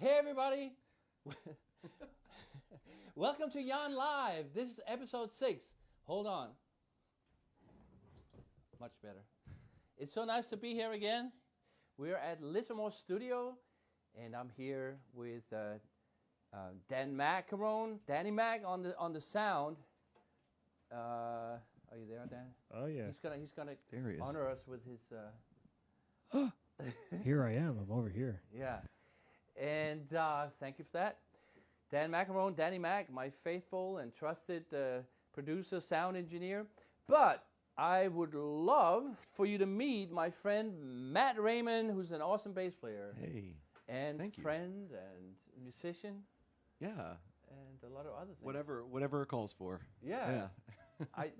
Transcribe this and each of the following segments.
Hey everybody! Welcome to Jan Live. This is episode 6. Hold on. Much better. It's so nice to be here again. We're at Lissamore Studio, and I'm here with Danny Mac on the sound. Are you there, Dan? Oh yeah. He's gonna There he is. honor us with his. Here I am. I'm over here. Yeah. And thank you for that. Dan Macarone, Danny Mac, my faithful and trusted producer, sound engineer. But I would love for you to meet my friend Matt Raymond, who's an awesome bass player. Hey. And Thank you. friend and musician. Yeah. And a lot of other things. Whatever it calls for. Yeah. I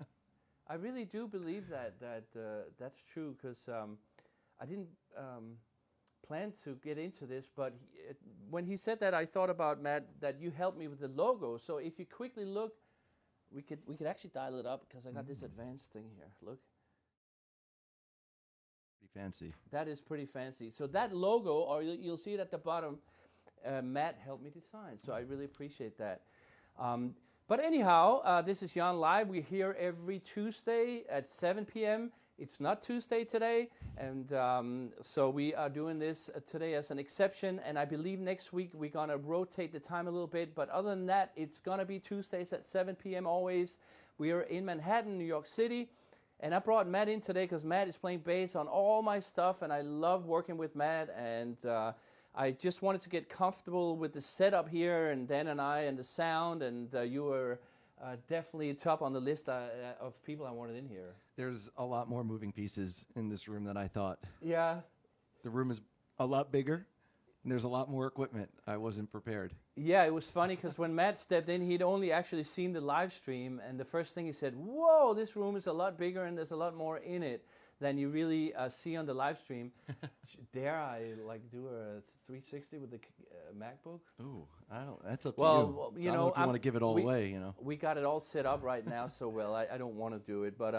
really do believe that's true, because I didn't plan to get into this, but when he said that, I thought about, Matt, that you helped me with the logo. So if you quickly look, we could actually dial it up, because I got this advanced thing here. Look. Pretty fancy. That is pretty fancy. So that logo, or you'll see it at the bottom, Matt helped me design. So I really appreciate that. But anyhow, this is Jan Live. We're here every Tuesday at 7 p.m. It's not Tuesday today, and so we are doing this today as an exception, and I believe next week we're going to rotate the time a little bit, but other than that, it's going to be Tuesdays at 7 p.m. always. We are in Manhattan, New York City, and I brought Matt in today because Matt is playing bass on all my stuff, and I love working with Matt, and I just wanted to get comfortable with the setup here, and Dan and I, and the sound, and you were definitely top on the list of people I wanted in here. There's a lot more moving pieces in this room than I thought. Yeah. The room is a lot bigger, and there's a lot more equipment. I wasn't prepared. Yeah, it was funny because when Matt stepped in, he'd only actually seen the live stream, and the first thing he said, "Whoa, this room is a lot bigger and there's a lot more in it than you really see on the live stream." Dare I do a 360 with the MacBook? Ooh, I don't. That's up to Well, you. I don't know if you want to give it all away, you know. We got it all set up right now, so well, I don't want to do it. But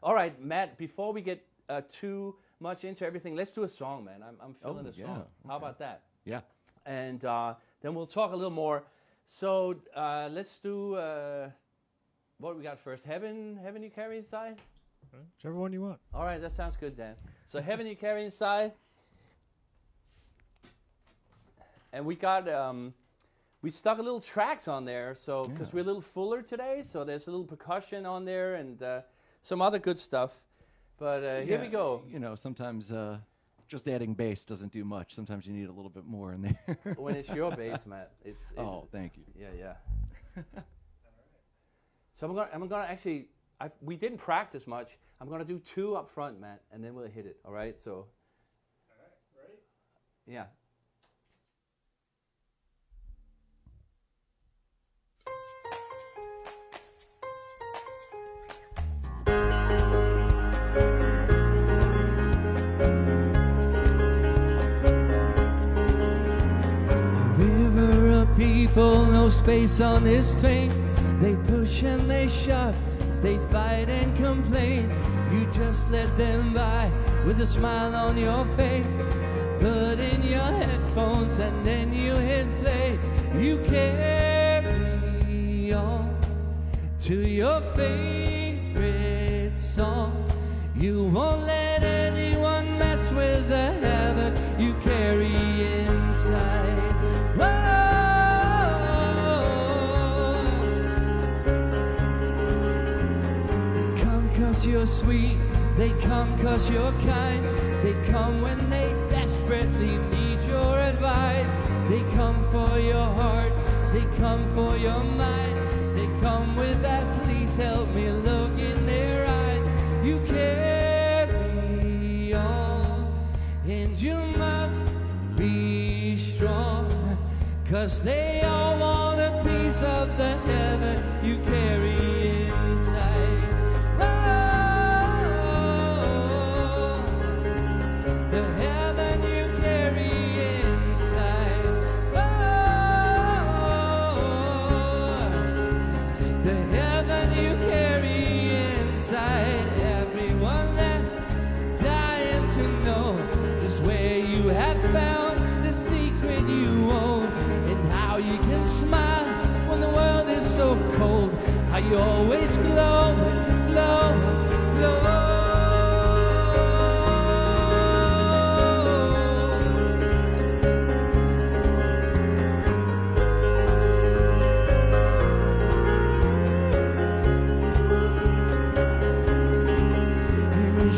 all right, Matt. Before we get too much into everything, let's do a song, man. I'm feeling a song. Yeah, How about that? Yeah. And then we'll talk a little more. So let's do what we got first. Heaven You Carry Inside. Whichever one you want. All right, that sounds good, Dan. So Heaven You Carry Inside. And we got, we stuck a little tracks on there, so, because we're a little fuller today, so there's a little percussion on there and some other good stuff. But here we go. You know, sometimes just adding bass doesn't do much. Sometimes you need a little bit more in there. When it's your bass, Matt. Thank you. Yeah. So I'm gonna actually, we didn't practice much. I'm gonna do 2 up front, Matt, and then we'll hit it. All right. So. All right. Ready? Yeah. People, no space on this train. They push and they shove, they fight and complain. You just let them by with a smile on your face. Put in your headphones and then you hit play. You carry on to your favorite song. You won't let anyone mess with the heaven you carry inside. You're sweet, they come 'cause you're kind. They come when they desperately need your advice. They come for your heart, they come for your mind. They come with that please help me look in their eyes. You carry on, and you must be strong, 'cause they all want a piece of the heaven you carry inside. Found the secret you own. you're always glowing, glowing, glowing.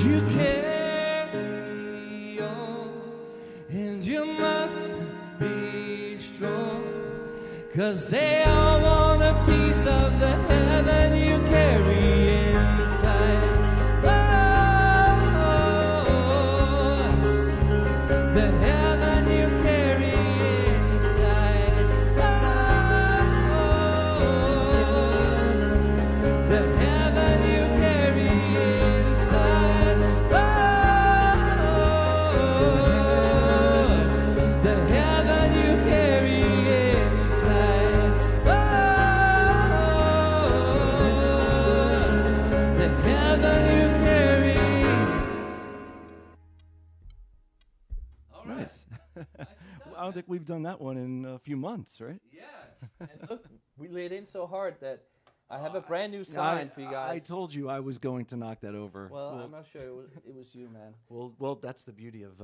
You carry on, and you must be strong, 'cause they all want a piece of the heaven you carry inside. Oh, the heaven you carry inside. Oh, the heaven you carry inside. The heaven you carry inside. The heaven you carry. All right. Nice. I don't think we've done that one in a few months, right? Yeah. And look, we laid in so hard that I have a brand new sign for you I guys. told you I was going to knock that over. Well, I'm not sure it was you, man. Well, that's the beauty of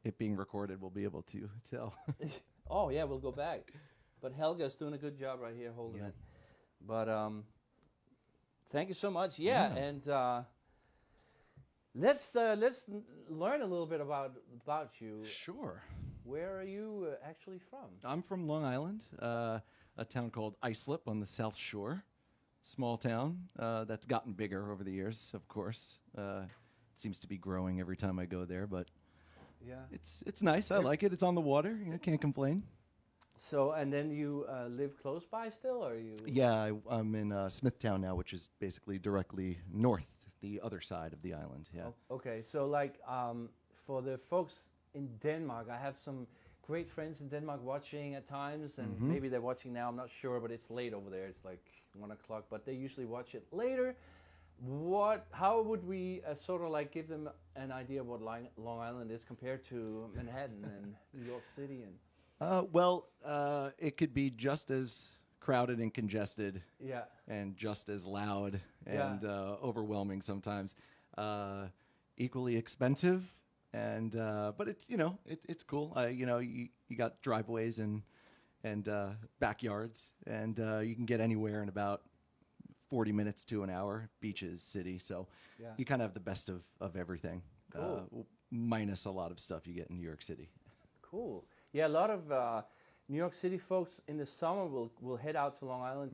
it being recorded. We'll be able to tell. Oh yeah, we'll go back. But Helga's doing a good job right here holding Yeah. it. But thank you so much. Yeah, Yeah. and let's learn a little bit about you. Sure. Where are you actually from? I'm from Long Island, a town called Islip on the South Shore. Small town that's gotten bigger over the years, of course. It seems to be growing every time I go there, but Yeah. it's nice. I like it. It's on the water. Can't complain. So, and then you live close by still, or you? Yeah, I'm in Smithtown now, which is basically directly north, the other side of the island. Yeah. Oh, okay, so like for the folks in Denmark, I have some great friends in Denmark watching at times, and maybe they're watching now. I'm not sure, but it's late over there. It's like 1 o'clock, but they usually watch it later. How would we sort of like give them an idea of what Long Island is compared to Manhattan and New York City? And It could be just as crowded and congested, yeah, and just as loud Yeah. and overwhelming sometimes. Equally expensive, and but it's it's cool. You got driveways and backyards, and you can get anywhere in about 40 minutes to an hour. Beaches, city, so Yeah. you kind of have the best of everything. Cool. Minus a lot of stuff you get in New York City. Cool. Yeah, a lot of New York City folks in the summer will head out to Long Island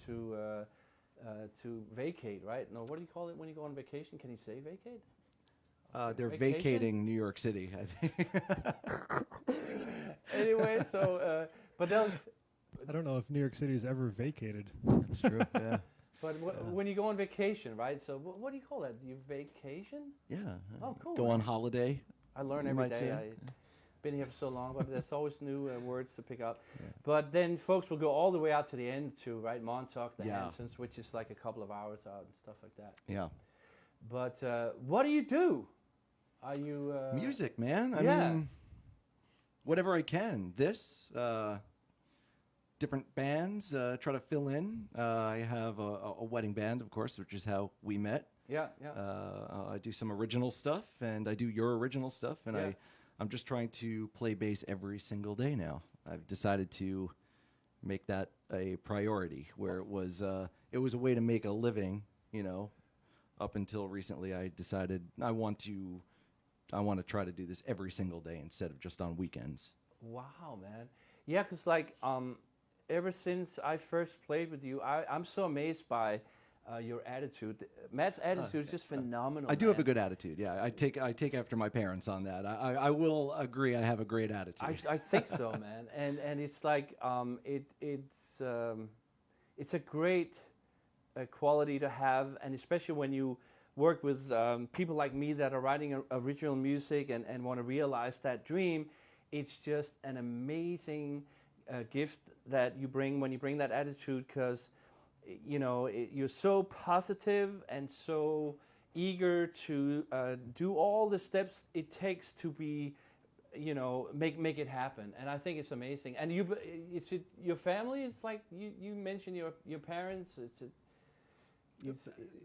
to vacate, right? No, what do you call it when you go on vacation? Can you say vacate? They're Vacation? vacating New York City, I think. Anyway, so but they'll. I don't know if New York City has ever vacated. That's true. Yeah. But when you go on vacation, right? So what do you call that? You vacation? Yeah. Oh, cool. Go on holiday. I learn You every might day. say. I've been here for so long, but there's always new words to pick up. Yeah. But then folks will go all the way out to the end to, right, Montauk, the Hamptons, which is like a couple of hours out and stuff like that. Yeah. But what do you do? Are you... Music, man. I Yeah. mean, whatever I can. Different bands, try to fill in. I have a wedding band, of course, which is how we met. Yeah. I do some original stuff, and I do your original stuff, and Yeah. I'm just trying to play bass every single day now. I've decided to make that a priority, where it was a way to make a living, up until recently. I decided I want to try to do this every single day instead of just on weekends. Wow, man. Yeah, because like ever since I first played with you, I'm so amazed by your attitude. Matt's attitude is just phenomenal. I do have a man. good attitude. Yeah, I take after my parents on that. I will agree. I have a great attitude. I think so, man. And it's like it's a great quality to have, and especially when you work with people like me that are writing original music and want to realize that dream. It's just an amazing gift that you bring when you bring that attitude, because you're so positive and so eager to do all the steps it takes to be, make it happen. And I think it's amazing. And your family is like you mentioned your parents.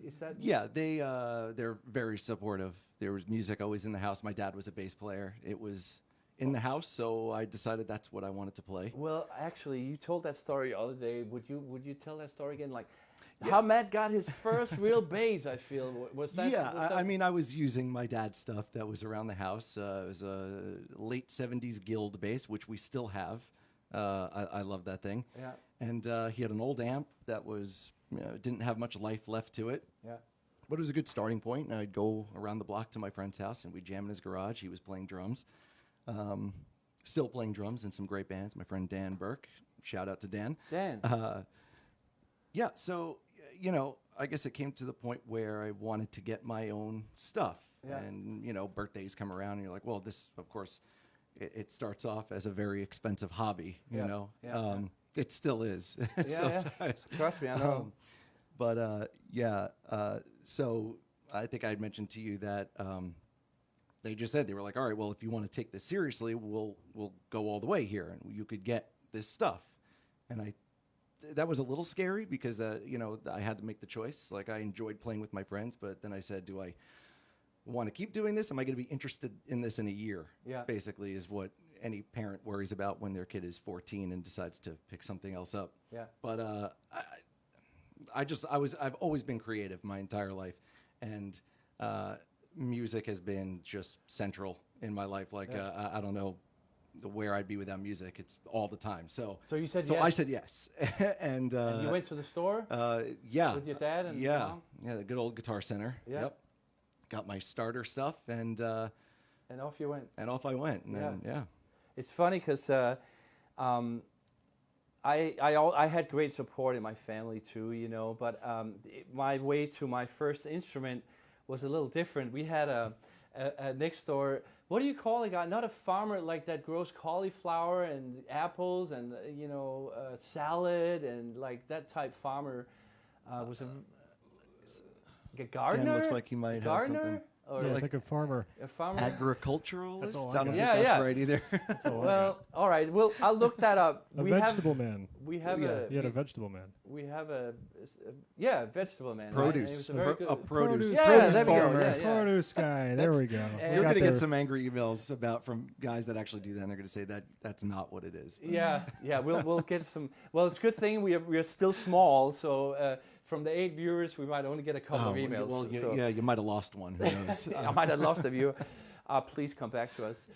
Is that? Yeah, they're very supportive. There was music always in the house. My dad was a bass player. It was in the house, so I decided that's what I wanted to play. Well, actually, you told that story the other day. Would you tell that story again? Like, how Matt got his first real bass? I feel was that. Yeah, was that I mean, I was using my dad's stuff that was around the house. It was a late '70s Guild bass, which we still have. I love that thing. Yeah. And he had an old amp that was didn't have much life left to it. Yeah. But it was a good starting point. And I'd go around the block to my friend's house, and we'd jam in his garage. He was playing drums. Still playing drums in some great bands. My friend Dan Burke. Shout out to Dan. Dan. Yeah, so, I guess it came to the point where I wanted to get my own stuff. Yeah. And, birthdays come around, and you're like, well, this, of course, it starts off as a very expensive hobby, you Yeah. know. Yeah. It still is. Yeah. Trust me, I know. But, so I think I had mentioned to you that they just said, they were like, all right, well, if you want to take this seriously, we'll go all the way here, and you could get this stuff. And that was a little scary because I had to make the choice. Like, I enjoyed playing with my friends, but then I said, do I want to keep doing this? Am I going to be interested in this in a year? Yeah. Basically is what any parent worries about when their kid is 14 and decides to pick something else up. Yeah. But I've always been creative my entire life, and music has been just central in my life. Like, Yeah. I don't know where I'd be without music. It's all the time. So you said so yes. I said yes. and you went to the store yeah. with your dad and yeah. mom? Yeah, the good old Guitar Center. Yeah. Yep. Got my starter stuff, and off you went. off I went. And then, yeah. It's funny because I had great support in my family too, but my way to my first instrument was a little different. We had a next door, what do you call a guy? Not a farmer like that grows cauliflower and apples and salad and like that type farmer was a gardener. Dan looks like he might have something. Or Yeah, like like a farmer. a farmer. Agriculturalist? That's all I I don't got. think Yeah, that's yeah. right either. That's all I Well, got. all right. Well, I'll look that up. A vegetable man. We have Yeah. a You had a vegetable man. we have a vegetable man. Produce. Right? And it was a very good. A produce. Yeah, produce there we go, farmer. yeah, yeah. Produce guy. There That's- we go. And We You're got going to there. get some angry emails from guys that actually do that, and they're going to say that's not what it is. Yeah, we'll get some. Well, it's a good thing we are still small, so from the 8 viewers, we might only get a couple of emails. Well, so yeah, you might have lost one. Who knows? I might have lost a viewer. Please come back to us.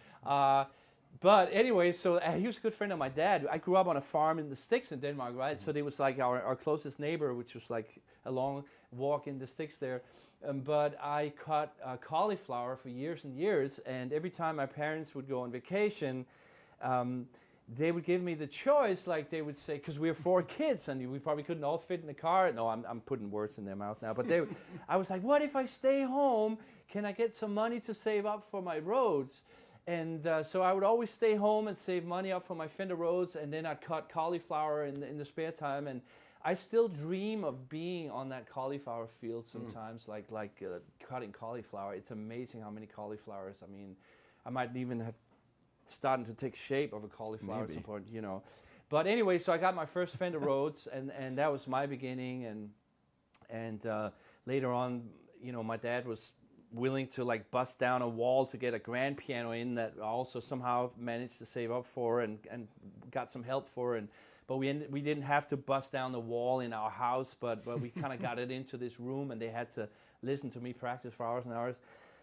But anyway, so he was a good friend of my dad. I grew up on a farm in the sticks in Denmark, right? So they was like our closest neighbor, which was like a long walk in the sticks there. But I cut cauliflower for years and years, and every time my parents would go on vacation, they would give me the choice, like they would say, because we were 4 kids and we probably couldn't all fit in the car. No, I'm putting words in their mouth now. But I was like, what if I stay home? Can I get some money to save up for my roads? And so I would always stay home and save money up for my Fender Rhodes, and then I'd cut cauliflower in the spare time. And I still dream of being on that cauliflower field sometimes, like cutting cauliflower. It's amazing how many cauliflowers. I mean, I might even have starting to take shape of a cauliflower at some point, But anyway, so I got my first Fender Rhodes, and that was my beginning. And later on, my dad was willing to like bust down a wall to get a grand piano in that I also somehow managed to save up for and got some help for. But we didn't have to bust down the wall in our house, but we kind of got it into this room, and they had to listen to me practice for hours and hours.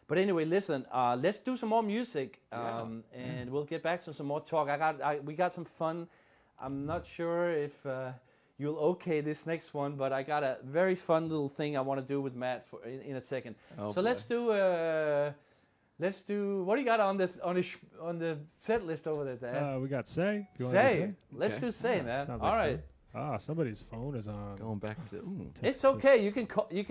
But anyway, listen, let's do some more music, and we'll get back to some more talk. We got some fun. I'm not sure if you'll okay this next one, but I got a very fun little thing I want to do with Matt in a second. Oh, so boy. let's do. What do you got on the set list over there, Dan? We got Say. If you wanna do Say. Let's Okay. do Say, man. Sounds All like right. fun. Somebody's phone is on. Going back to It's okay. You can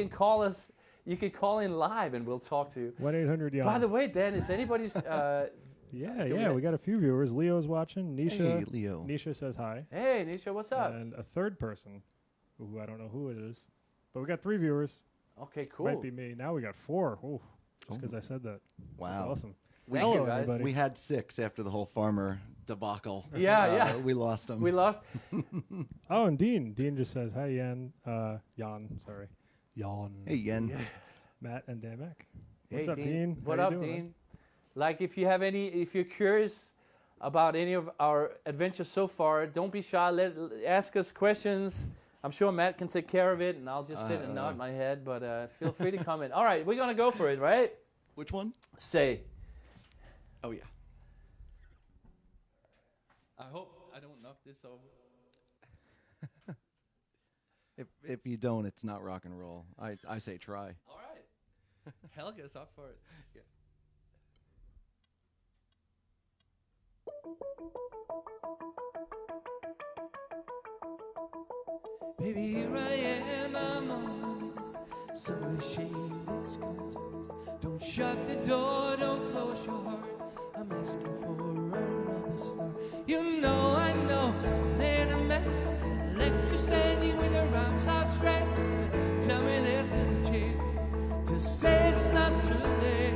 call us. You can call in live, and we'll talk to you. 1-800 Young. By the way, Dan, is anybody's? Yeah, we got a few viewers. Leo's watching. Nisha. Hey, Leo. Nisha says hi. Hey, Nisha, what's up? And a third person, who I don't know who it is, but we got 3 viewers. Okay, cool. Might be me. Now we got 4. Ooh, just because I said that. That's Wow. awesome. Thank Hello, you, guys. everybody. We had 6 after the whole farmer debacle. Yeah. We lost them. We lost. Oh, and Dean. Dean just says hi, Jan. Jan, sorry. Jan, Hey, Yen. Matt, and Dan Mac. Hey, What's up, Dean? What How you up, doing, Dean? man? Like, if you're curious about any of our adventures so far, don't be shy. Ask us questions. I'm sure Matt can take care of it, and I'll just sit and nod my head. But feel free to comment. All right, we're gonna go for it, right? Which one? Say. Oh, yeah. I hope I don't knock this over. If you don't, it's not rock and roll. I say try. All right. Helga's up for it. Yeah. Baby, here I am, I'm on my knees, so ashamed it's come to this. Don't shut the door, don't close your heart. I'm asking for another start. You know, I know, I'm in a mess. Left you standing with your arms outstretched. Tell me there's little chance to say it's not too late.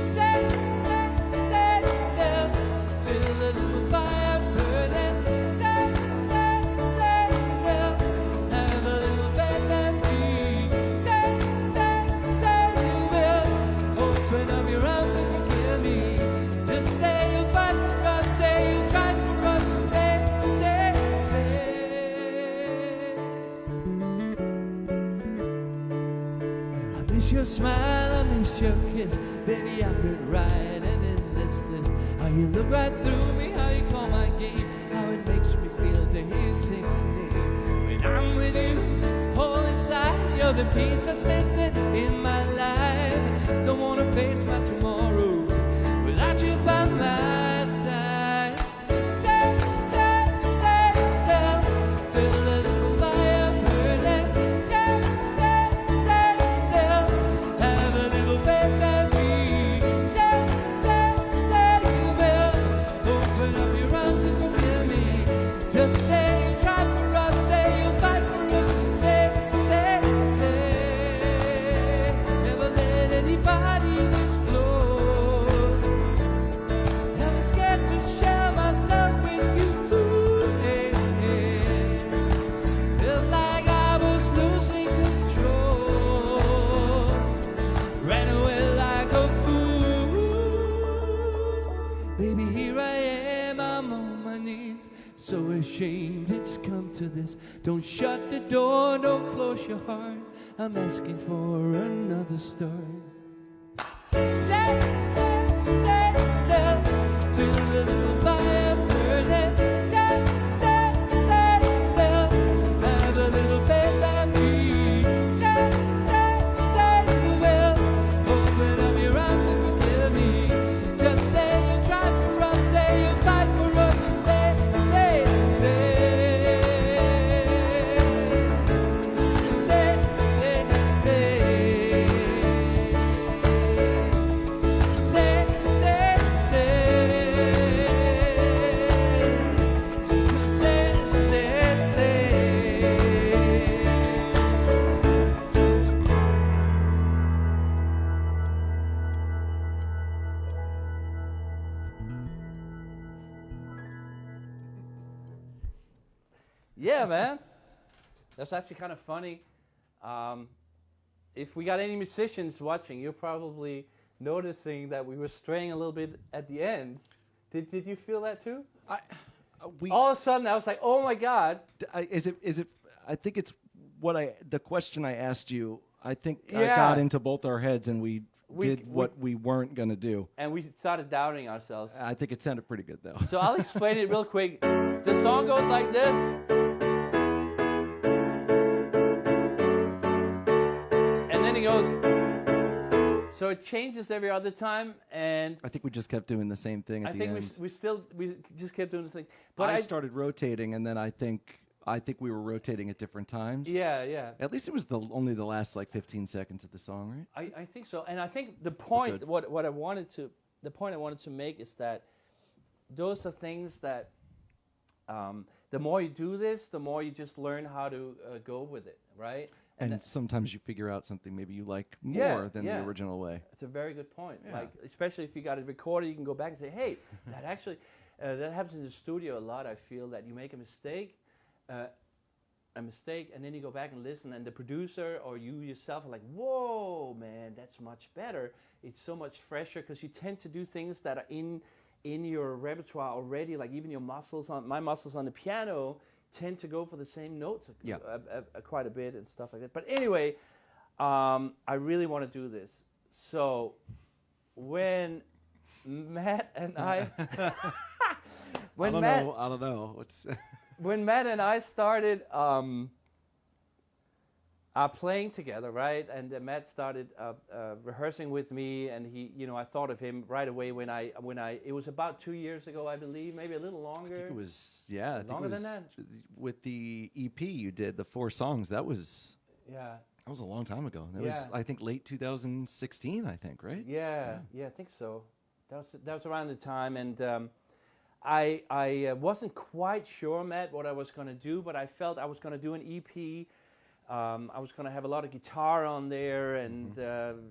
Stay still, feel a little fire burning. Stay still, have a little faith in me. Stay you will open up your arms and forgive me. Just say you'll fight for us, say you'll try for us. Say. I miss your smile, I miss your kiss. Baby, I could write an endless list. How you look right through me, how you call my game, how it makes me feel to hear you sing my name. When I'm with you, whole inside, you're the piece that's missing in my life. Don't wanna face my tomorrows without you by my side. Stay still, feel a little fire burning. Stay still, have a little faith in me. Say you will open up your arms and forgive me. Just say you try for us, say you'll fight for us. Say, never let anybody this close. I'm scared to share myself with you. Hey, hey. Felt like I was losing control. Ran away like a fool. Baby, here I am, I'm on my knees, so ashamed it's come to this. Don't shut the door, don't close your heart. I'm asking for another start. Stay still, feel a little fire burning. Stay still, have a little faith in me. Say you will open up your arms and forgive me. Just say you try for us, say you fight for us. Say. Yeah, man. That's actually kind of funny. If we got any musicians watching, you're probably noticing that we were straying a little bit at the end. Did you feel that too? All of a sudden, I was like, "Oh my God!" Is it? I think it's the question I asked you. I think I Yeah. got into both our heads and we did what we weren't gonna do. And we started doubting ourselves. I think it sounded pretty good though. So I'll explain it real quick. The song goes like this. And then it goes. So it changes every other time, and I think we just kept doing the same thing at I the think end. we just kept doing this thing. But I started rotating, and then I think we were rotating at different times. Yeah. At least it was only the last like 15 seconds of the song, right? I think so, and I think the point good. what I wanted to make is that those are things that the more you do this, the more you just learn how to go with it, right? And sometimes you figure out something maybe you like Yeah, more than yeah. the original way. It's a very good point. Yeah. Like, especially if you got it recorded, you can go back and say, "Hey, that actually that happens in the studio a lot." I feel that you make a mistake, a mistake, and then you go back and listen, and the producer or you yourself are like, whoa, man, that's much better. It's so much fresher, because you tend to do things that are in your repertoire already, like even my muscles on the piano tend to go for the same notes quite a bit and stuff like that. But anyway, I really want to do this. So when Matt and I... I don't know. What's when Matt and I started playing together, right? And Matt started rehearsing with me, and he, I thought of him right away when I. It was about 2 years ago, I believe, maybe a little longer. I think it was, I think Longer it was than that? with the EP you did, the 4 songs. That was a long time ago. That was, I think, late 2016. I think, right? Yeah, I think so. That was around the time, and I wasn't quite sure, Matt, what I was going to do, but I felt I was going to do an EP. I was going to have a lot of guitar on there, and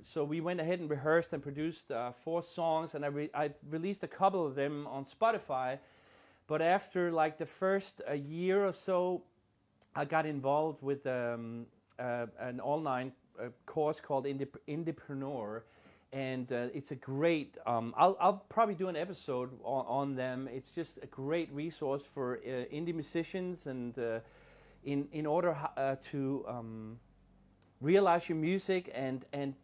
so we went ahead and rehearsed and produced 4 songs, and I released a couple of them on Spotify. But after like the first year or so, I got involved with an online course called Indiepreneur. And it's a great, I'll probably do an episode on them. It's just a great resource for indie musicians, and in order to realize your music and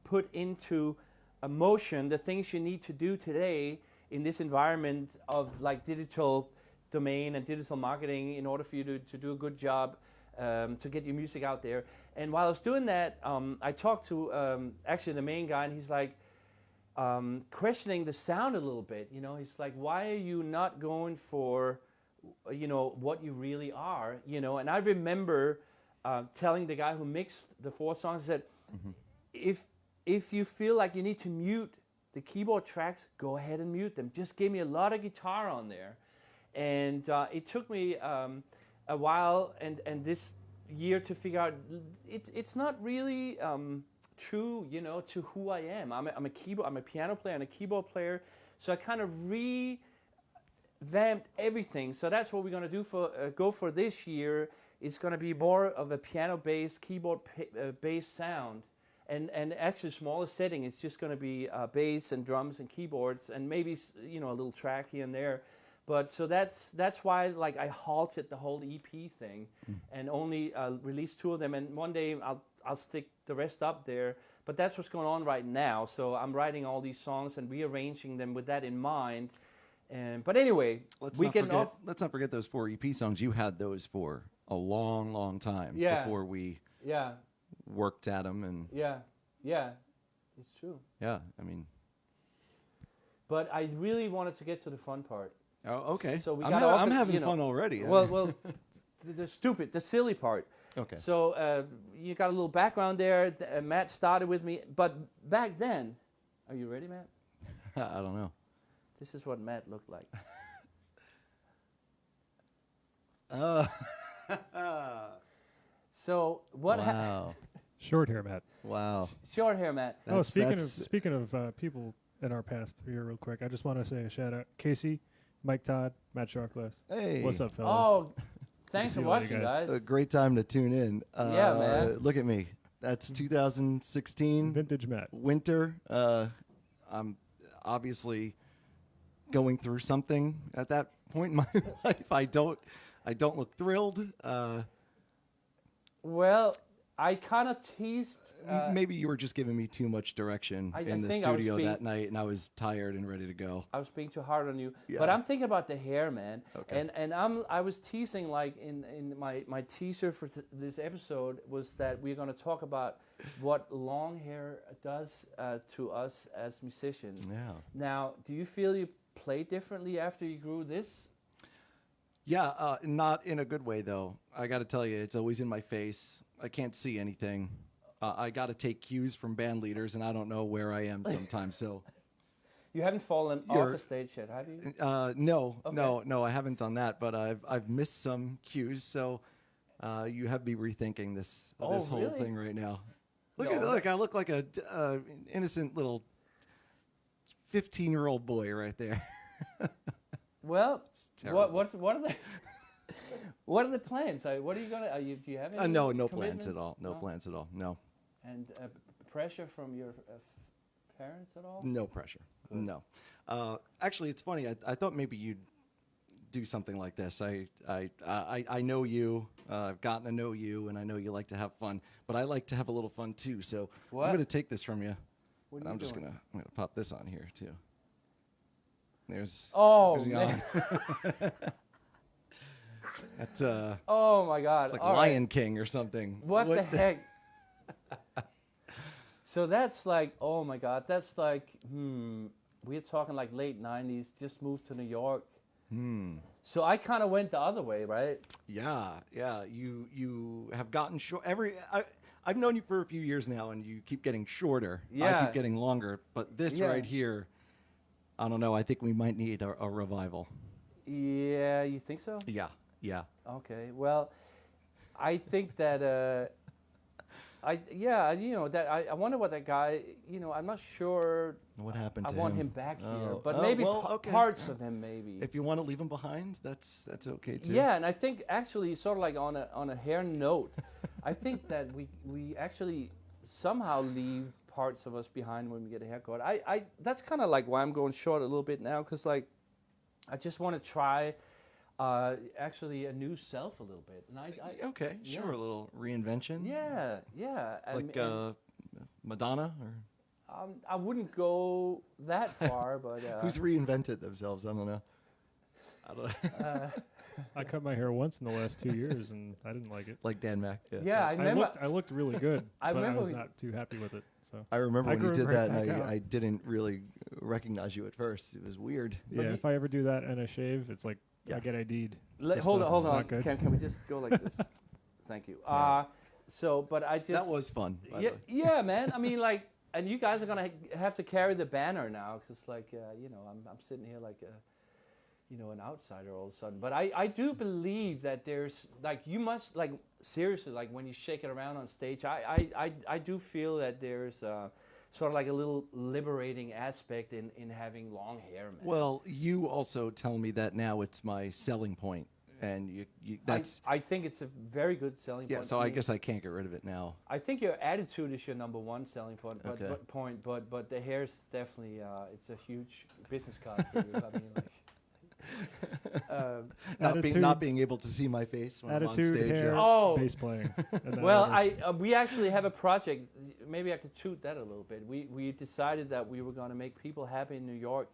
put into motion the things you need to do today in this environment of like digital domain and digital marketing, in order for you to do a good job to get your music out there. And while I was doing that, I talked to actually the main guy, and he's like questioning the sound a little bit. He's like, why are you not going for, what you really are? And I remember telling the guy who mixed the 4 songs, I said, if you feel like you need to mute the keyboard tracks, go ahead and mute them. Just give me a lot of guitar on there. And it took me a while and this year to figure out it's not really true, to who I am. I'm a piano player and a keyboard player, so I kind of revamped everything. So that's what we're going to do go for this year. It's going to be more of a piano-based, keyboard-based sound, and actually smaller setting. It's just going to be bass and drums and keyboards, and maybe a little track here and there. But so that's why like I halted the whole EP thing and only released 2 of them. And one day I'll stick the rest up there. But that's what's going on right now. So I'm writing all these songs and rearranging them with that in mind. But anyway, let's not forget those 4 EP songs. You had those for a long, long time before we worked at them. And it's true. Yeah, I mean. But I really wanted to get to the fun part. Oh, okay. So I'm having fun already. Well, the silly part. Okay. So you got a little background there. Matt started with me, but back then, are you ready, Matt? I don't know. This is what Matt looked like. So what? Wow. Short hair, Matt. Wow. Short hair, Matt. Speaking of people in our past here, real quick, I just want to say a shout out, Casey, Mike Todd, Matt Sharkless. Hey. What's up, fellas? Oh, thanks for see all you watching, guys. guys. A great time to tune in. Yeah, man. Look at me. That's 2016. Vintage Matt. Winter. I'm obviously going through something at that point in my life. I don't look thrilled. Well, I kind of teased. Maybe you were just giving me too much direction in the studio that night, and I was tired and ready to go. I was being too hard on you, Yeah. but I'm thinking about the hair, man. Okay. And I was teasing, like in my teaser for this episode was that we're going to talk about what long hair does to us as musicians. Yeah. Now, do you feel you play differently after you grew this? Yeah, not in a good way though. I got to tell you, it's always in my face. I can't see anything. I got to take cues from band leaders, and I don't know where I am sometimes. So, You haven't fallen off the stage yet, have you? no, Okay. no, I haven't done that. But I've missed some cues. So, you have me rethinking this whole really? thing right now. Look No, I look like a innocent little 15-year-old boy right there. Well, terrible. what are the What are the plans? What are you gonna? Do you have any? No plans commitments? at all. No plans at all. No. And pressure from your parents at all? No pressure. Good. No. Actually, it's funny. I thought maybe you'd do something like this. I know you. I've gotten to know you, and I know you like to have fun. But I like to have a little fun too. So What? I'm going to take this from you. What And are I'm you just doing? gonna pop this on here too. There's. Oh there's man! Jan. That's Oh my God! it's like All Lion right. King or something. What the heck? So that's like, oh my God, that's like, we're talking like late '90s. Just moved to New York. So I kind of went the other way, right? Yeah. You have gotten short. I've known you for a few years now, and you keep getting shorter. I Yeah. keep getting longer. But this Yeah. right here, I don't know. I think we might need a revival. Yeah, you think so? Yeah. Okay. Well, I think that I wonder what that guy. I'm not sure. What happened I to want him? him back here, Oh. but Oh, maybe well, okay. parts of him, maybe. If you want to leave him behind, that's okay too. Yeah, and I think actually, sort of like on a hair note, I think that we actually somehow leave parts of us behind when we get a haircut. I that's kind of like why I'm going short a little bit now, because like I just want to try actually a new self a little bit, and I Okay, yeah. sure. A little reinvention. yeah. Like and, Madonna or I wouldn't go that far, but who's reinvented themselves? I don't know. I cut my hair once in the last 2 years, and I didn't like it. Like Dan Mac. yeah, I remember. I looked really good, I but I remember was we- not too happy with it. So I remember I when you grew did right that, back and out. I didn't really recognize you at first. It was weird. yeah, you- if I ever do that and a shave, it's like Yeah. I get ID'd. Hold stuff on, is not good. Can we just go like this? Thank you. So, but I just That was fun. by the way. yeah, man. I mean, like, and you guys are gonna have to carry the banner now, because like, I'm sitting here like an outsider all of a sudden. But I do believe that there's like, you must like, seriously, like when you shake it around on stage, I do feel that there's sort of like a little liberating aspect in having long hair, man. Well, you also tell me that now it's my selling point, and you that's I think it's a very good selling yeah. point. So I mean, guess I can't get rid of it now. I think your attitude is your number one selling point, but Okay. but the hair's definitely it's a huge business card for you. I mean, like, Not being able to see my face when I'm on Attitude, stage. hair, yeah. Oh. bass playing. and then well, whatever. we actually have a project. Maybe I could toot that a little bit. We decided that we were going to make people happy in New York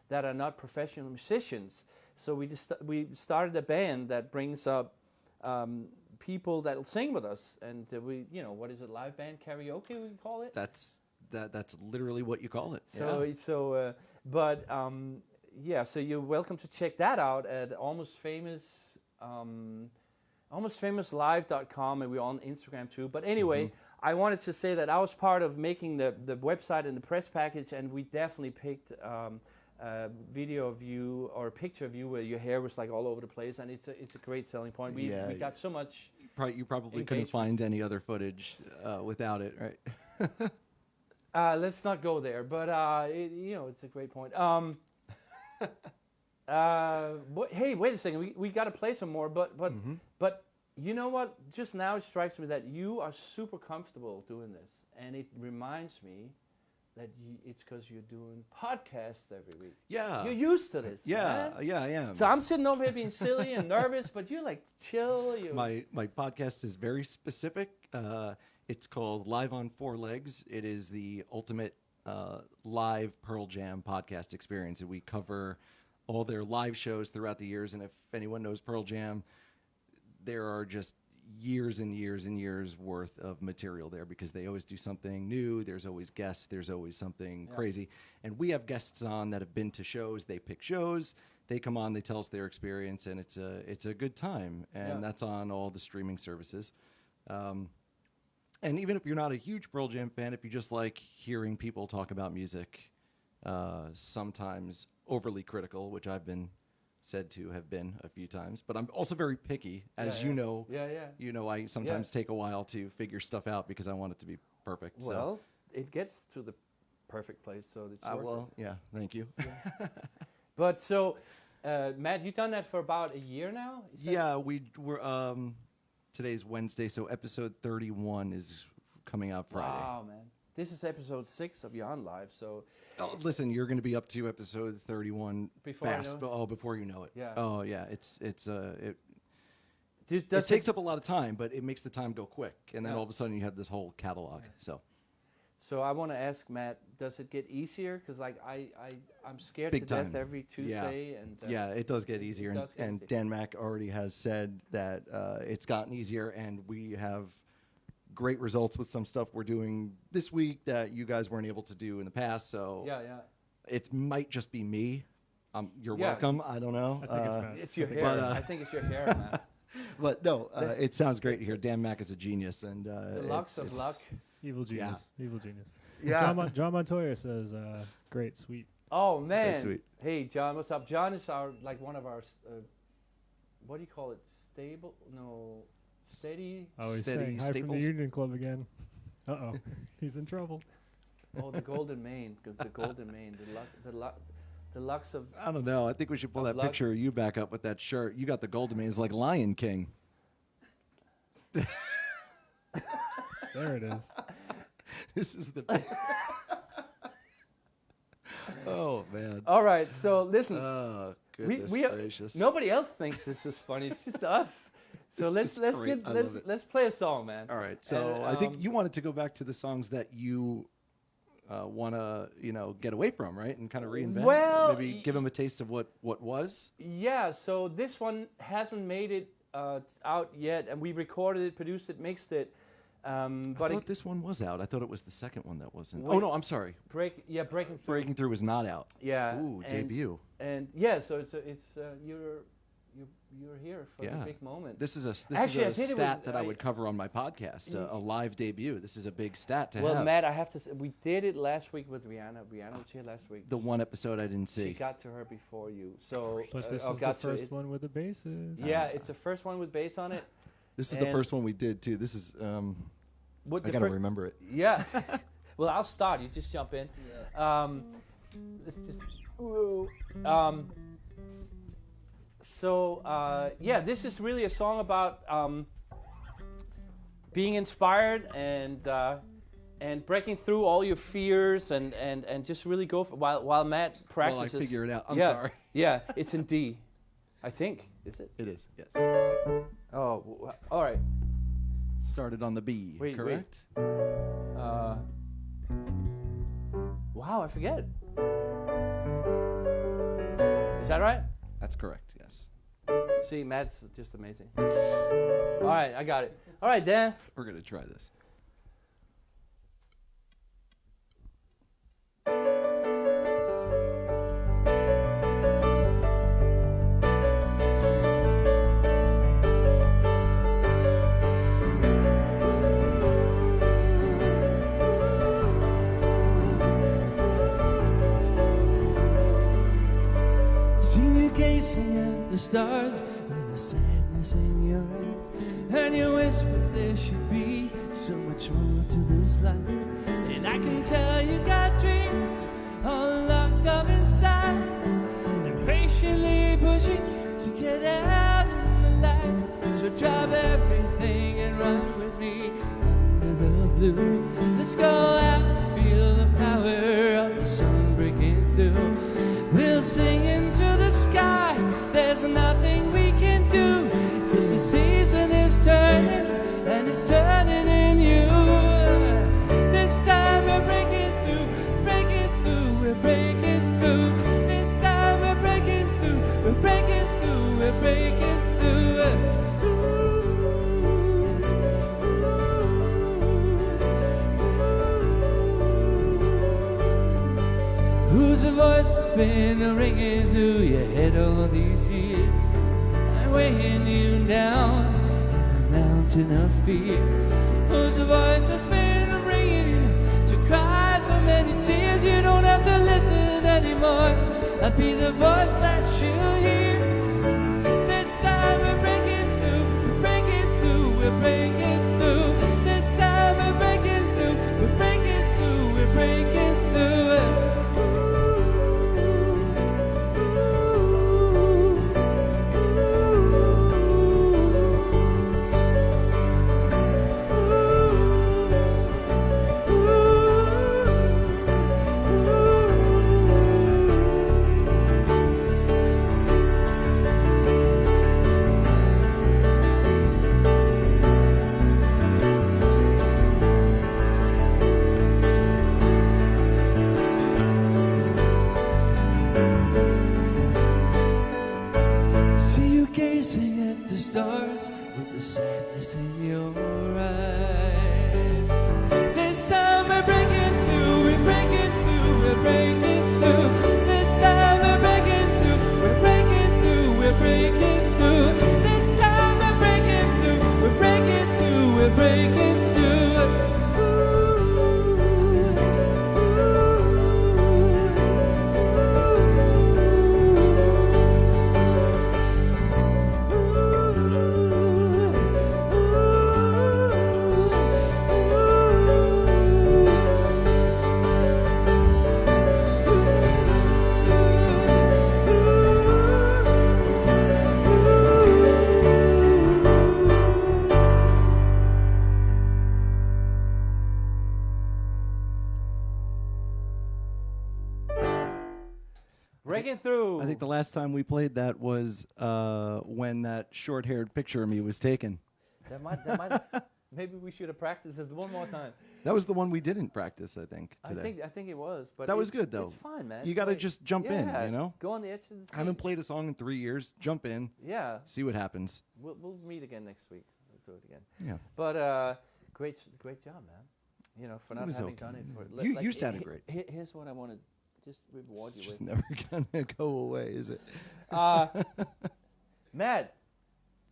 that are not professional musicians. So we started a band that brings up people that'll sing with us, and what is it, live band karaoke we call it? That's literally what you call it. So yeah. So you're welcome to check that out at almostfamouslive.com, and we're on Instagram too. But anyway, I wanted to say that I was part of making the website and the press package, and we definitely picked a video of you or a picture of you where your hair was like all over the place, and it's a great selling point. We got so much. You probably couldn't engagement. find any other footage without it, right? Let's not go there, but it's a great point. Hey, wait a second. We got to play some more, but you know what? Just now it strikes me that you are super comfortable doing this, and it reminds me that it's because you're doing podcasts every week. Yeah. You're used to this. Yeah, man. yeah, I am. So I'm sitting over here being silly and nervous, but you're like chill. My podcast is very specific. It's called Live on Four Legs. It is the ultimate live Pearl Jam podcast experience. And we cover all their live shows throughout the years. And if anyone knows Pearl Jam, there are just years and years and years worth of material there because they always do something new. There's always guests. There's always something crazy. And we have guests on that have been to shows. They pick shows. They come on. They tell us their experience. And it's a good time. And that's on all the streaming services. And even if you're not a huge Pearl Jam fan, if you just like hearing people talk about music, sometimes overly critical, which I've been said to have been a few times, but I'm also very picky, as you know. You know, I sometimes take a while to figure stuff out because I want it to be perfect. Well, it gets to the perfect place, so it's worth it. Well, yeah, thank you. But so, Matt, you've done that for about a year now? Is that- Yeah, we're today's Wednesday, so episode 31 is coming out Friday. Wow, man. This is episode 6 of Jan Live, so... Oh, listen, you're going to be up to episode 31 Before I fast. know it? Before you know it. Yeah. Oh, yeah. It Does takes up a lot of time, but it makes the time go quick, and then Yeah. all of a sudden you have this whole catalog. So I want to ask Matt, does it get easier? Because like I'm scared Big to death time. every Tuesday, and Yeah, it does get easier, does get and easier. Dan Mack already has said that it's gotten easier, and we have great results with some stuff we're doing this week that you guys weren't able to do in the past. So yeah. it might just be me. You're Yeah. welcome. I don't know. I think it's Matt. It's your I hair. think But, I think it's your hair, Matt. But no, it sounds great here. Dan Mack is a genius, and The locks of luck. Evil genius. Evil genius. Yeah. John Montoya says, great, sweet. Oh man. sweet. Hey John, what's up? John is our one of our what do you call it? Stable? No, steady. Oh, he's Steady saying hi from the Staples. Union Club again. Uh-oh. He's in trouble. Oh, the golden mane. The golden mane. The lux of. I don't know. I think we should pull Of that luck. picture of you back up with that shirt. You got the golden mane. It's like Lion King. There it is. This is the. Oh man. All right. So listen. Oh goodness we gracious. nobody else thinks this is funny. It's just us. So This is great. I love it. let's play a song, man. All right. So And, I think you wanted to go back to the songs that you want to get away from, right, and kind of reinvent. Well, maybe give them a taste of what was. Yeah. So this one hasn't made it out yet, and we recorded it, produced it, mixed it. I But thought this one was out. I thought it was the second one that wasn't. Wait. Oh no, I'm sorry. breaking through. Breaking Through was not out. Yeah. Ooh, and, debut. And yeah, so it's you're here for Yeah. the big moment. This is a Actually, I is did a it stat with- that I would cover on my podcast. A live debut. This is a big stat to Well, have. Matt, I have to say, we did it last week with Rihanna. Rihanna was here last week. The one episode I didn't She see. got to her before you. So But this or is the got to first it. one with the basses. Yeah, it's the first one with bass on it. This is the and- first one we did too. This is What I the gotta fir- remember it. Yeah. Well, I'll start. You just jump in. Let's just. Yeah, this is really a song about being inspired and breaking through all your fears and just really go for while Matt practices. Well, I figure it out. I'm Yeah, sorry. Yeah, it's in D, I think. Is it? It is. Yes. Oh, all right. Started on the B. Wait. Correct. Wow, I forget. Is that right? That's correct. Yes. See, Matt's just amazing. All right, I got it. All right, Dan. We're gonna try this. See you gazing at the stars with a sadness in your eyes, and you whisper there should be so much more to this life. And I can tell you got dreams all locked up inside, and patiently pushing to get out in the light. So drop everything and run with me under the blue. Let's go out and feel the power of the sun breaking through. We'll sing into the sky, there's nothing we can do, 'cause the season is turning, and it's turning in you. This time we're breaking through, we're breaking through. This time we're breaking through, we're breaking through, we're breaking through. Whose voice has been ringing through your head all these years, and weighing you down in a mountain of fear? Whose voice has been ringing you to cry so many tears you don't have to listen anymore? I'll be the voice that you'll hear. This time we're breaking through, we're breaking through, we're breaking through. This time we're breaking through, we're breaking through, we're breaking through. stars with the sadness in your eyes. This time we're breaking through, we're breaking through, we're breaking through. This time we're breaking through, we're breaking through, we're breaking through. This time we're breaking through, we're breaking through, we're breaking through. Breaking through. I think the last time we played that was when that short-haired picture of me was taken. That might. Maybe we should have practiced this one more time. That was the one we didn't practice, I think, today. I think it was. But That was good, though. It's fine, man. You It's got to like- just jump in, yeah, you know? Go on the edge of the seat. I haven't played a song in 3 years. Jump in, Yeah. see what happens. We'll meet again next week. We'll do it again. Yeah. But great job, man. You know, for not was having okay. done it for. You sounded great. Here's what I want to just reward It's you just with. never gonna go away, is it? Matt,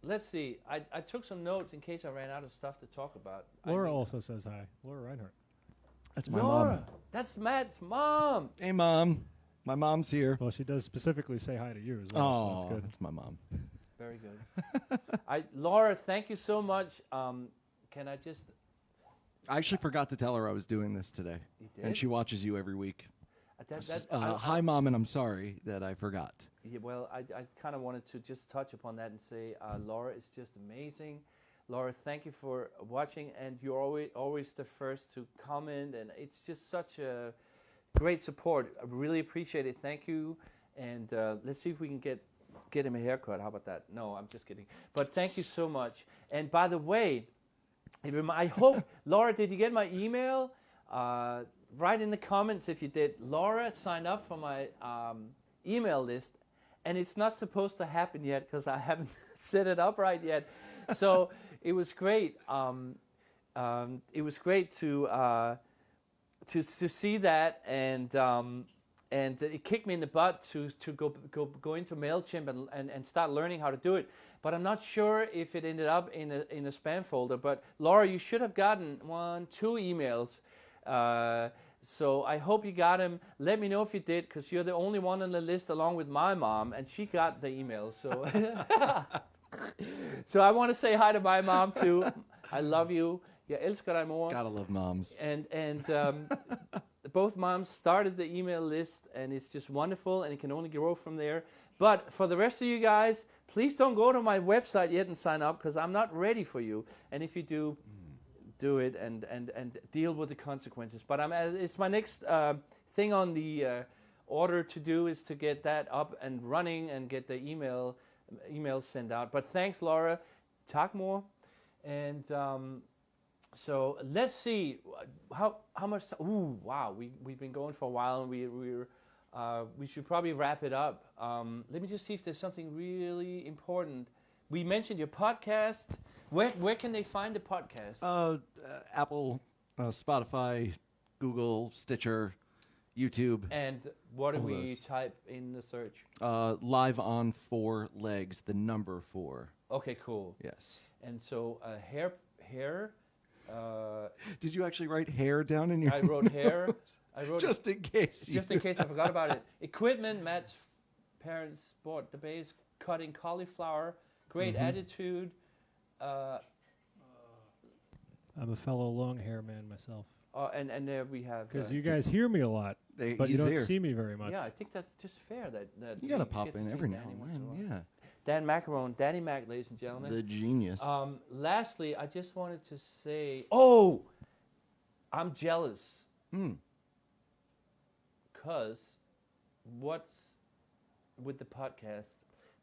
let's see. I took some notes in case I ran out of stuff to talk about. Laura also says hi. Laura Reinhardt. That's my Laura, mom. that's Matt's mom. Hey, Mom. My mom's here. Well, she does specifically say hi to you as well. so Oh, that's good. that's my mom. Very good. Laura, thank you so much. Can I just? I actually forgot to tell her I was doing this today. You did? And she watches you every week. Hi, Mom, and I'm sorry that I forgot. Yeah, well, I kind of wanted to just touch upon that and say Laura is just amazing. Laura, thank you for watching, and you're always the first to comment, and it's just such a great support. I really appreciate it. Thank you, and let's see if we can get him a haircut. How about that? No, I'm just kidding. But thank you so much. And by the way, I hope, Laura, did you get my email? Write in the comments if you did. Laura signed up for my email list, and it's not supposed to happen yet because I haven't set it up right yet. So it was great. It was great to see that, and it kicked me in the butt to go into MailChimp and start learning how to do it. But I'm not sure if it ended up in a spam folder. But Laura, you should have gotten 2 emails. So I hope you got them. Let me know if you did, because you're the only one on the list along with my mom, and she got the email. So, so I want to say hi to my mom too. I love you. Jeg elsker dig, mor. Gotta love moms. And both moms started the email list, and it's just wonderful, and it can only grow from there. But for the rest of you guys, please don't go to my website yet and sign up, because I'm not ready for you. And if you do, do it and deal with the consequences. But it's my next thing on the order to do is to get that up and running and get the emails sent out. But thanks, Laura. Talk more. And so let's see how much. Ooh, wow! We've been going for a while, and we should probably wrap it up. Let me just see if there's something really important. We mentioned your podcast. Where can they find the podcast? Apple, Spotify, Google, Stitcher, YouTube. And what do all we those. type in the search? Live on 4 legs, the number 4. Okay, cool. Yes. And so hair. Did you actually write hair down in your I wrote hair. notes? I wrote Just in case. just in case I forgot about it. Equipment. Matt's parents bought the bass. Cutting cauliflower. Great attitude. I'm a fellow long hair man myself. And there we have. Because you guys hear me a lot, but you he's don't here. see me very much. Yeah, I think that's just fair that You gotta we pop get to in see every now Danny and once in a while. then. Yeah. Dan Macaron, Danny Mac, ladies and gentlemen. The genius. Lastly, I just wanted to say, I'm jealous. Because what's with the podcast,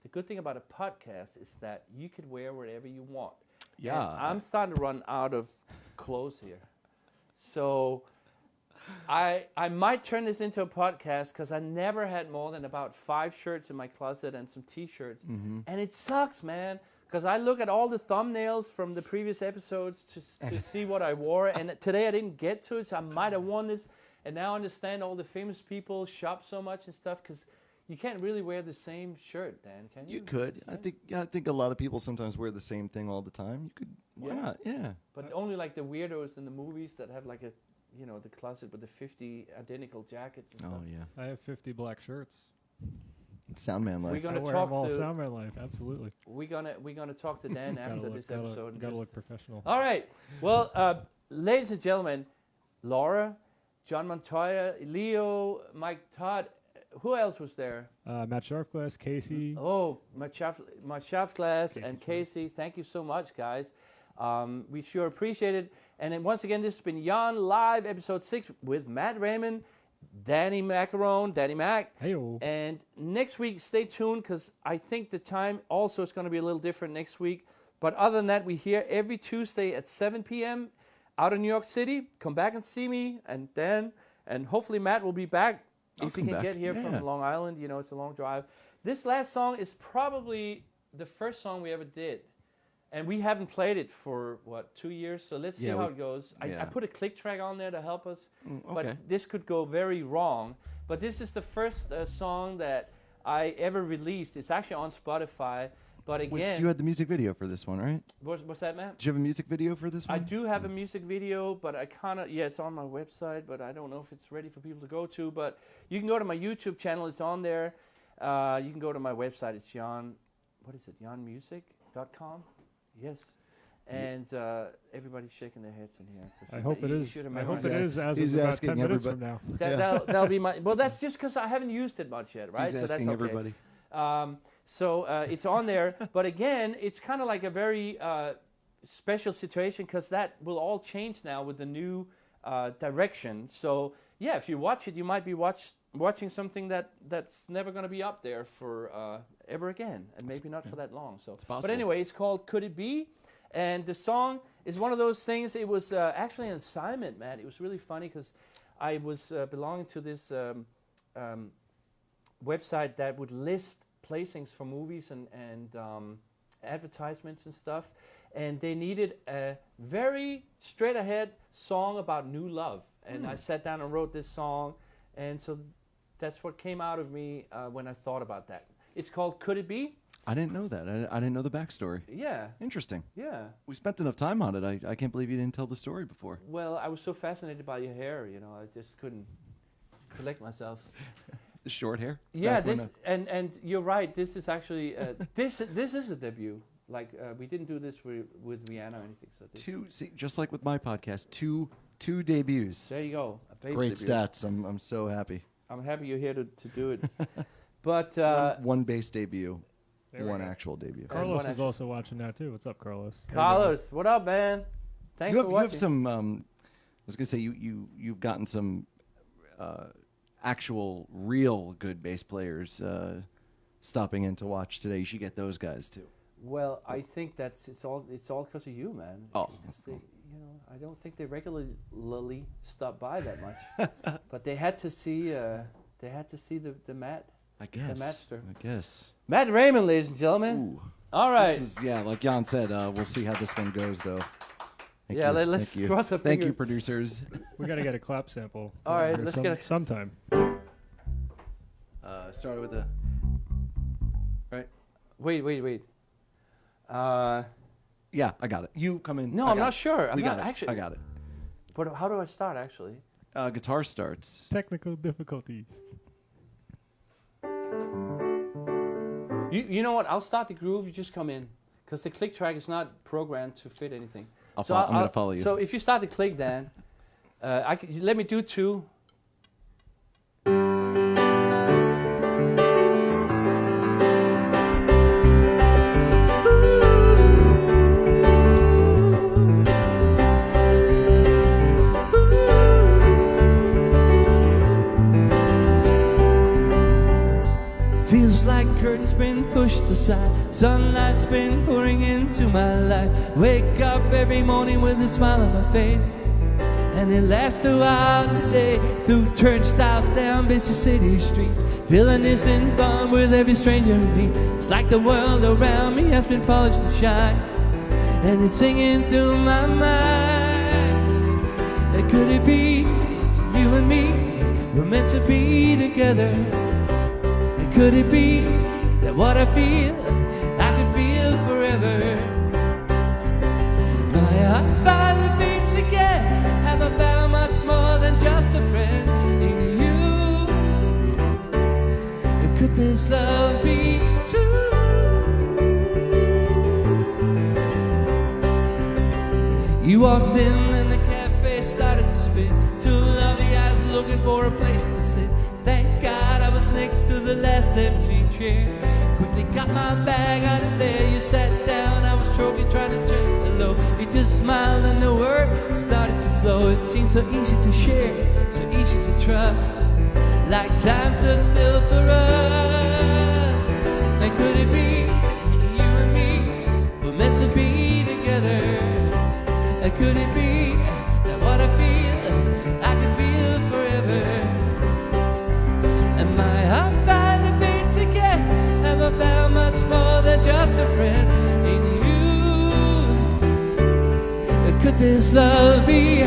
the good thing about a podcast is that you could wear whatever you want. Yeah. And I'm starting to run out of clothes here. So I might turn this into a podcast because I never had more than about 5 shirts in my closet and some T-shirts. And it sucks, man, Because I look at all the thumbnails from the previous episodes to see what I wore, and today I didn't get to it, so I might have worn this, and now I understand all the famous people shop so much and stuff, because you can't really wear the same shirt, Dan, can you? You could. Yeah? I think a lot of people sometimes wear the same thing all the time. You could. Why Yeah. not? Yeah. But only like the weirdos in the movies that have like a, you know, the closet with the 50 identical jackets and stuff. Oh yeah. I have 50 black shirts. Soundman We're life. gonna I wear talk them all to- Soundman life, absolutely. We're gonna talk to Dan after this episode. and Gotta just- look professional. All right. Well, ladies and gentlemen, Laura, John Montoya, Leo, Mike Todd. Who else was there? Matt Sharpglass, Casey. Oh, my Schaffglass and Casey. Thank you so much, guys. We sure appreciate it. And then once again, this has been Jan Live, episode 6 with Matt Raymond, Danny Mac, Hey-o. and next week, stay tuned because I think the time also is going to be a little different next week. But other than that, we here every Tuesday at 7 p.m. out in New York City. Come back and see me and Dan, and hopefully Matt will be back if he come can back. get here Yeah. from Long Island. You know, it's a long drive. This last song is probably the first song we ever did. And we haven't played it for, 2 years? So let's see Yeah, how we- it goes. I yeah. put a click track on there to help us. Okay. But this could go very wrong. But this is the first song that I ever released. It's actually on Spotify. But again, You had the music video for this one, right? what's that, Matt? Did you have a music video for this one? I do have a music video, but I kind of, it's on my website, but I don't know if it's ready for people to go to. But you can go to my YouTube channel. It's on there. You can go to my website. It's janmusic.com. Yes. And everybody's shaking their heads in here. 'cause I hope it you is. should have I hope it memorized is as He's of about asking 10 minutes from everybody. now. that'll be my. Well, that's just because I haven't used it much yet, right? He's so asking that's okay. everybody. So it's on there, but again, it's kind of like a very special situation because that will all change now with the new direction. So yeah, if you watch it, you might be watching something that's never going to be up there for ever again, and maybe not for that long. So, It's possible. but anyway, it's called "Could It Be," and the song is one of those things. It was actually an assignment, man. It was really funny because I was belonging to this website that would list placings for movies and advertisements and stuff, and they needed a very straight ahead song about new love, and I sat down and wrote this song, and so that's what came out of me when I thought about that. It's called "Could It Be?" I didn't know that. I didn't know the backstory. Yeah, Interesting. yeah. We spent enough time on it. I can't believe you didn't tell the story before. Well, I was so fascinated by your hair, you know, I just couldn't collect myself. The short hair. Yeah, Back when this and you're right. This is actually this is a debut. Like we didn't do this with Rihanna or anything. So this, just like with my podcast, two debuts. there you go. A bass Great debut. stats. I'm so happy. I'm happy you're here to do it. But One bass debut, There we one go. actual debut. Carlos one is also watching now too. What's up, Carlos? Carlos, what up, man? Thanks You for have watching. some. I was gonna say you've gotten some actual real good bass players stopping in to watch today. You should get those guys too. Well, I think it's all because of you, man. Oh. Because they, you know, I don't think they regularly stop by that much, but they had to see the Matt. I guess. master. I guess. Matt Raymond, ladies and gentlemen. Ooh. All right. This is, yeah, like Jan said, we'll see how this one goes though. Thank Yeah, you. let's Thank you. cross our Thank you, fingers. producers. We got to get a clap sample. All right, Or let's get a- sometime. Started with the. Right. Wait. Yeah, I got it. You come in. No, I I'm got not it. sure. I'm We not got it. actually. I got it. But how do I start actually? Guitar starts. Technical difficulties. You know what? I'll start the groove. You just come in, because the click track is not programmed to fit anything. I'm gonna follow you. So if you start the click, Dan, let me do 2. Feels like curtains been pushed aside, sunlight's been pouring into my life. Wake up every morning with a smile on my face, and it lasts throughout the day, through turnstiles down busy city streets. Feeling this in bond with every stranger to me. It's like the world around me has been polished and shine, and it's singing through my mind. Could it be you and me were meant to be together? Could it be that what I feel, I could feel forever? My heart finally beats again. Have I found much more than just a friend in you? Could this love be true? You walked in and the cafe started to spin. Two lovely eyes looking for a place to sit. Thank God I was next to the last empty chair. Quickly got my bag out of there. You sat down, I was choking, trying to check hello. You just smiled and the word started to flow. It seemed so easy to share, so easy to trust, like time stood still for us. And could it be you and me were meant to be together? And could it be that what I feel, I can feel forever? And my heart finally beats again. Have I found much more than just a friend in you? Could this love be?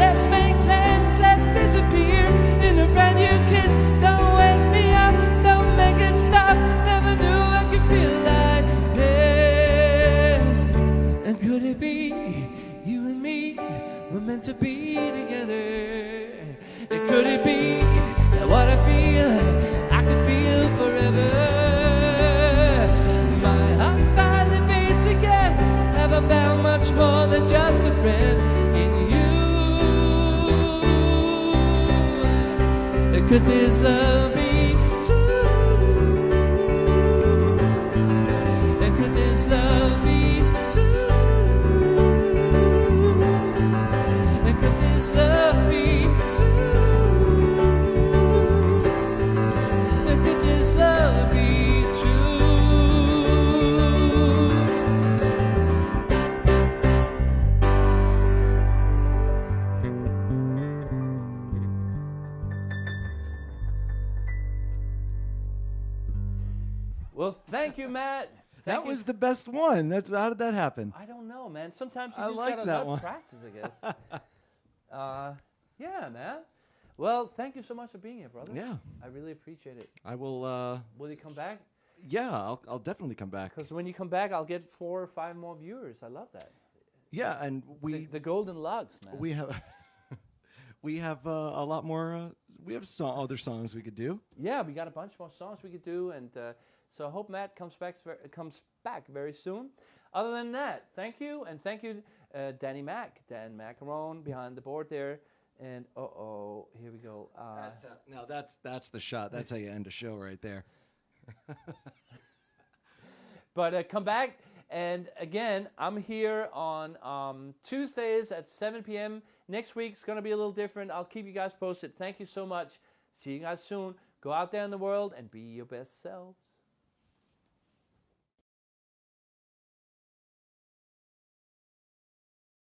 Let's make plans, let's disappear in a brand new kiss. Don't wake me up, don't make it stop. Never knew I could feel like this. And could it be you and me were meant to be together? And could it be that what I feel, I could feel forever? My heart finally beats again. Have I found much more than just a friend in you? Could this love be true? And could this love be true? And could this love be true? And could this love be true? Well, thank you, Matt. That Thank you. was the best one. How did that happen? I don't know, man. Sometimes you I just like gotta that let one. practice, I guess. Yeah, man. Well, thank you so much for being here, brother. Yeah, I really appreciate it. I will. Will you come back? Yeah, I'll definitely come back. Because when you come back, I'll get 4 or 5 more viewers. I love that. Yeah, and The golden lugs, man. we have we have a lot more. We have other songs we could do. Yeah, we got a bunch more songs we could do, and so I hope Matt comes back very soon. Other than that, thank you, and thank you, Dan Macaron behind the board there, and here we go. That's the shot. That's how you end a show right there. But come back, and again, I'm here on Tuesdays at 7 p.m. Next week's going to be a little different. I'll keep you guys posted. Thank you so much. See you guys soon. Go out there in the world and be your best selves.